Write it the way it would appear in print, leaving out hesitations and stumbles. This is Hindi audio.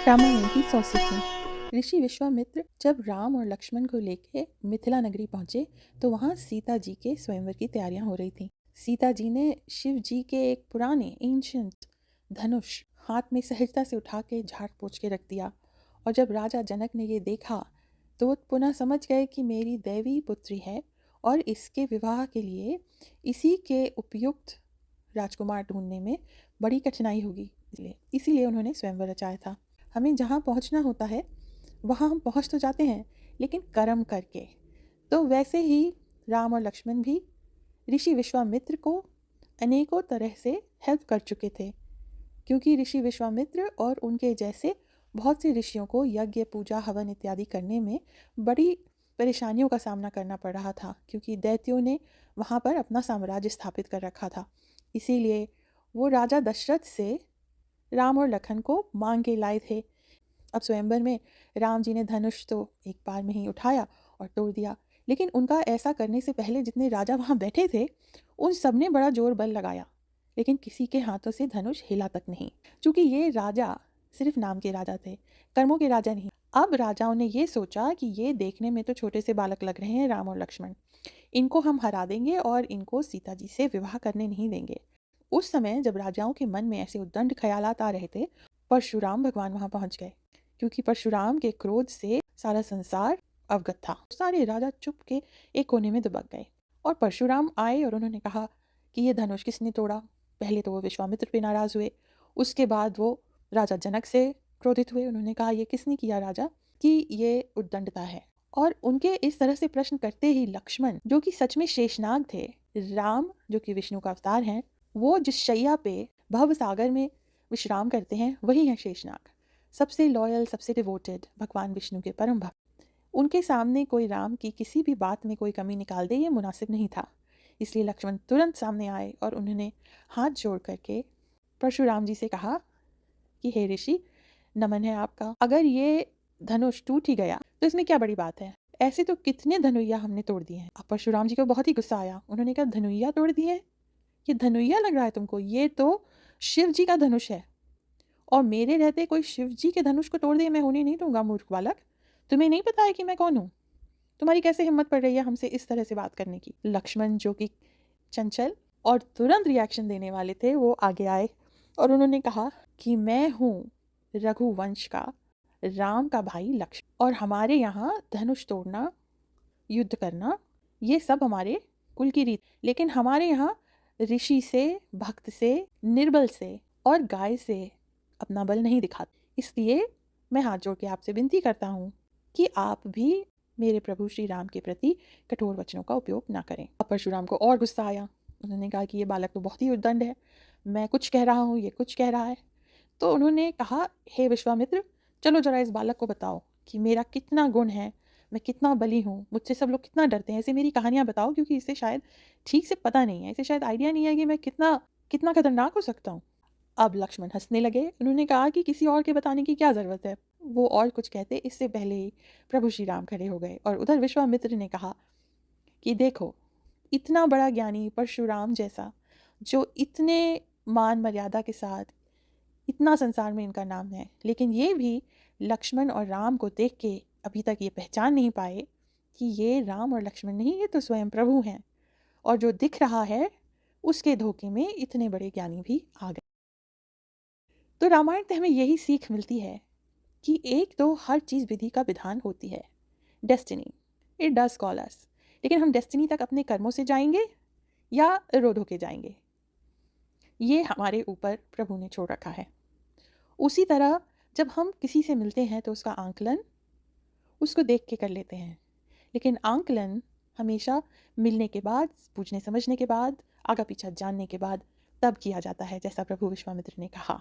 रामायण की 100 सीखें। ऋषि विश्वामित्र जब राम और लक्ष्मण को लेके मिथिला नगरी पहुंचे तो वहां सीता जी के स्वयंवर की तैयारियां हो रही थी। सीता जी ने शिव जी के एक पुराने एंशियंट धनुष हाथ में सहजता से उठा के झाड़ पोंछ के रख दिया। और जब राजा जनक ने ये देखा तो वो पुनः समझ गए कि मेरी दैवी पुत्री है और इसके विवाह के लिए इसी के उपयुक्त राजकुमार ढूंढने में बड़ी कठिनाई होगी। इसीलिए उन्होंने स्वयंवर रचाया था। हमें जहाँ पहुँचना होता है वहाँ हम पहुँच तो जाते हैं, लेकिन कर्म करके। तो वैसे ही राम और लक्ष्मण भी ऋषि विश्वामित्र को अनेकों तरह से हेल्प कर चुके थे, क्योंकि ऋषि विश्वामित्र और उनके जैसे बहुत से ऋषियों को यज्ञ पूजा हवन इत्यादि करने में बड़ी परेशानियों का सामना करना पड़ रहा था, क्योंकि दैत्यों ने वहाँ पर अपना साम्राज्य स्थापित कर रखा था। इसीलिए वो राजा दशरथ से राम और लखन को मांग के लाए थे। अब स्वयंवर में राम जी ने धनुष तो एक बार में ही उठाया और तोड़ दिया, लेकिन उनका ऐसा करने से पहले जितने राजा वहाँ बैठे थे उन सब ने बड़ा जोर बल लगाया, लेकिन किसी के हाथों से धनुष हिला तक नहीं। क्योंकि ये राजा सिर्फ नाम के राजा थे, कर्मों के राजा नहीं। अब राजाओं ने ये सोचा कि ये देखने में तो छोटे से बालक लग रहे हैं राम और लक्ष्मण, इनको हम हरा देंगे और इनको सीता जी से विवाह करने नहीं देंगे। उस समय जब राजाओं के मन में ऐसे उद्दंड ख्यालात आ रहे थे, परशुराम भगवान वहां पहुंच गए, क्योंकि परशुराम के क्रोध से सारा संसार अवगत था। सारे राजा चुप के एक कोने में दुबक गए और परशुराम आए और उन्होंने कहा कि ये धनुष किसने तोड़ा। पहले तो वो विश्वामित्र पे नाराज हुए, उसके बाद वो राजा जनक से क्रोधित हुए। उन्होंने कहा ये किसने किया राजा, कि ये उद्दंडता है। और उनके इस तरह से प्रश्न करते ही लक्ष्मण, जो कि सच में शेषनाग थे, राम जो कि विष्णु का अवतार हैं, वो जिस शैया पे भव सागर में विश्राम करते हैं वही है शेषनाग। सबसे लॉयल, सबसे डिवोटेड भगवान विष्णु के परम भक्त। उनके सामने कोई राम की किसी भी बात में कोई कमी निकाल दे ये मुनासिब नहीं था। इसलिए लक्ष्मण तुरंत सामने आए और उन्होंने हाथ जोड़ करके परशुराम जी से कहा कि हे ऋषि, नमन है आपका। अगर ये धनुष टूट ही गया तो इसमें क्या बड़ी बात है, ऐसे तो कितने धनुइया हमने तोड़ दिए हैं। अब परशुराम जी को बहुत ही गुस्सा आया। उन्होंने कहा धनुइया तोड़ दिए हैं, ये धनुइया लग रहा है तुमको, ये तो शिव जी का धनुष है और मेरे रहते कोई शिव जी के धनुष को तोड़ दे मैं होने नहीं दूंगा। मूर्ख बालक, तुम्हें नहीं पता है कि मैं कौन हूँ? तुम्हारी कैसे हिम्मत पड़ रही है हमसे इस तरह से बात करने की? लक्ष्मण जो कि चंचल और तुरंत रिएक्शन देने वाले थे, वो आगे आए और उन्होंने कहा कि मैं हूँ रघुवंश का राम का भाई लक्ष्मण, और हमारे यहाँ धनुष तोड़ना, युद्ध करना, ये सब हमारे कुल की रीत। लेकिन हमारे यहाँ ऋषि से, भक्त से, निर्बल से और गाय से अपना बल नहीं दिखाते। इसलिए मैं हाथ जोड़ के आपसे विनती करता हूँ कि आप भी मेरे प्रभु श्री राम के प्रति कठोर वचनों का उपयोग ना करें। अब परशुराम को और गुस्सा आया। उन्होंने कहा कि ये बालक तो बहुत ही उद्दंड है, मैं कुछ कह रहा हूँ, ये कुछ कह रहा है। तो उन्होंने कहा, हे विश्वामित्र, चलो जरा इस बालक को बताओ कि मेरा कितना गुण है, मैं कितना बली हूँ, मुझसे सब लोग कितना डरते हैं। ऐसे मेरी कहानियाँ बताओ, क्योंकि इसे शायद ठीक से पता नहीं है, इसे शायद आइडिया नहीं है कि मैं कितना कितना खतरनाक हो सकता हूँ। अब लक्ष्मण हंसने लगे। उन्होंने कहा कि किसी और के बताने की क्या ज़रूरत है। वो और कुछ कहते इससे पहले ही प्रभु श्री राम खड़े हो गए और उधर विश्वामित्र ने कहा कि देखो, इतना बड़ा ज्ञानी परशुराम जैसा, जो इतने मान मर्यादा के साथ इतना संसार में इनका नाम है, लेकिन ये भी लक्ष्मण और राम को देख के अभी तक ये पहचान नहीं पाए कि ये राम और लक्ष्मण नहीं, ये तो स्वयं प्रभु हैं। और जो दिख रहा है उसके धोखे में इतने बड़े ज्ञानी भी आ गए। तो रामायण से हमें यही सीख मिलती है कि एक तो हर चीज़ विधि का विधान होती है। डेस्टिनी, इट डज कॉल अस। लेकिन हम डेस्टिनी तक अपने कर्मों से जाएंगे या रोड होके जाएंगे, ये हमारे ऊपर प्रभु ने छोड़ रखा है। उसी तरह जब हम किसी से मिलते हैं तो उसका आंकलन उसको देख के कर लेते हैं, लेकिन आंकलन हमेशा मिलने के बाद, पूछने समझने के बाद, आगा पीछा जानने के बाद तब किया जाता है, जैसा प्रभु विश्वामित्र ने कहा।